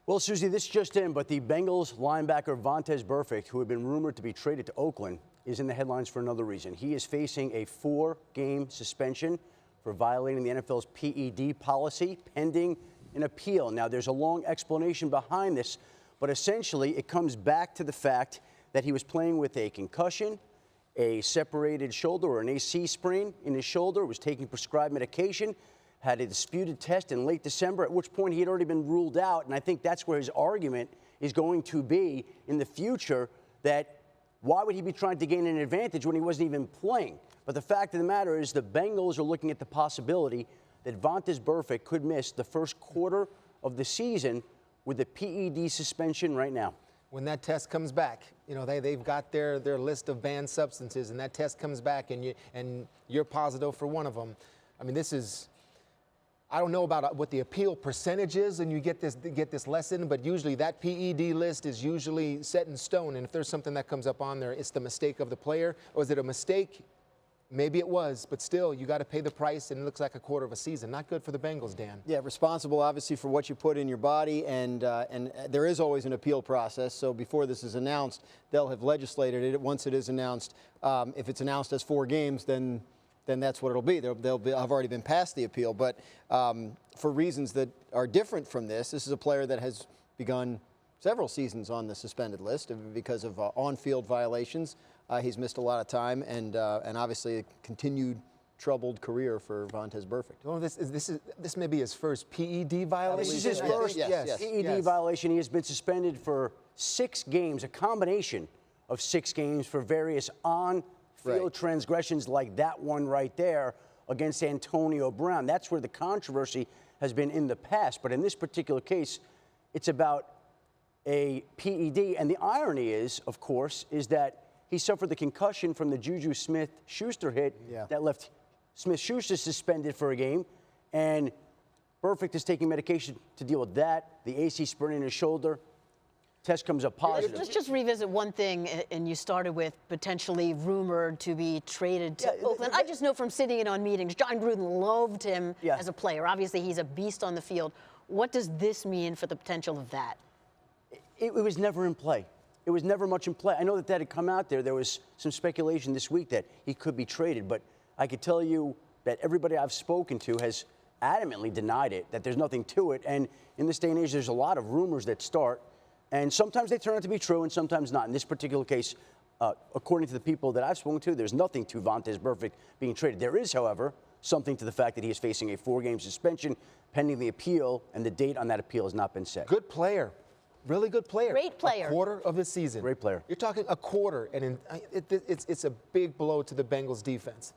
Well, Susie, this just in, but the Bengals linebacker Vontaze Burfict, who had been rumored to be traded to Oakland, is in the headlines for another reason. He is facing a 4-game suspension for violating the NFL's PED policy, pending an appeal. Now, there's a long explanation behind this, but essentially it comes back to the fact that he was playing with a concussion, a separated shoulder or an AC sprain in his shoulder, was taking prescribed medication, had a disputed test in late December, at which point he had already been ruled out. And I think that's where his argument is going to be in the future, that why would he be trying to gain an advantage when he wasn't even playing? But the fact of the matter is the Bengals are looking at the possibility that Vontaze Burfict could miss the first quarter of the season with a PED suspension right now. When that test comes back, you know, they've got their list of banned substances, and that test comes back and you're positive for one of them. I mean, this is, I don't know about what the appeal percentage is, and you get this lesson, but usually that PED list is usually set in stone. And if there's something that comes up on there, it's the mistake of the player. Or is it a mistake? Maybe it was, but still, you got to pay the price, and it looks like a quarter of a season. Not good for the Bengals, Dan. Yeah, responsible, obviously, for what you put in your body, and there is always an appeal process. So before this is announced, they'll have legislated it. Once it is announced, if it's announced as 4 games, then that's what it'll be. I've already been past the appeal. But for reasons that are different from this is a player that has begun several seasons on the suspended list because of on-field violations. He's missed a lot of time, and obviously a continued troubled career for Vontaze Burfict. Oh, this may be his first PED violation. This is his first PED violation. He has been suspended for 6 games, a combination of 6 games for various on-field transgressions like that one right there against Antonio Brown. That's where the controversy has been in the past. But in this particular case, it's about a PED. And the irony is, of course, is that he suffered the concussion from the Juju Smith-Schuster hit that left Smith-Schuster suspended for a game. And Burfict is taking medication to deal with that. The AC sprain in his shoulder. Test comes up positive. Let's just revisit one thing, and you started with potentially rumored to be traded to Oakland. I just know from sitting in on meetings, John Gruden loved him as a player. Obviously, he's a beast on the field. What does this mean for the potential of that? It was never in play. It was never much in play. I know that had come out there. There was some speculation this week that he could be traded, but I could tell you that everybody I've spoken to has adamantly denied it, that there's nothing to it. And in this day and age, there's a lot of rumors that start, and sometimes they turn out to be true and sometimes not. In this particular case, according to the people that I've spoken to, there's nothing to Vontaze Burfict being traded. There is, however, something to the fact that he is facing a 4-game suspension pending the appeal, and the date on that appeal has not been set. Good player. Really good player. Great player. A quarter of the season. Great player. You're talking a quarter, and it's a big blow to the Bengals defense.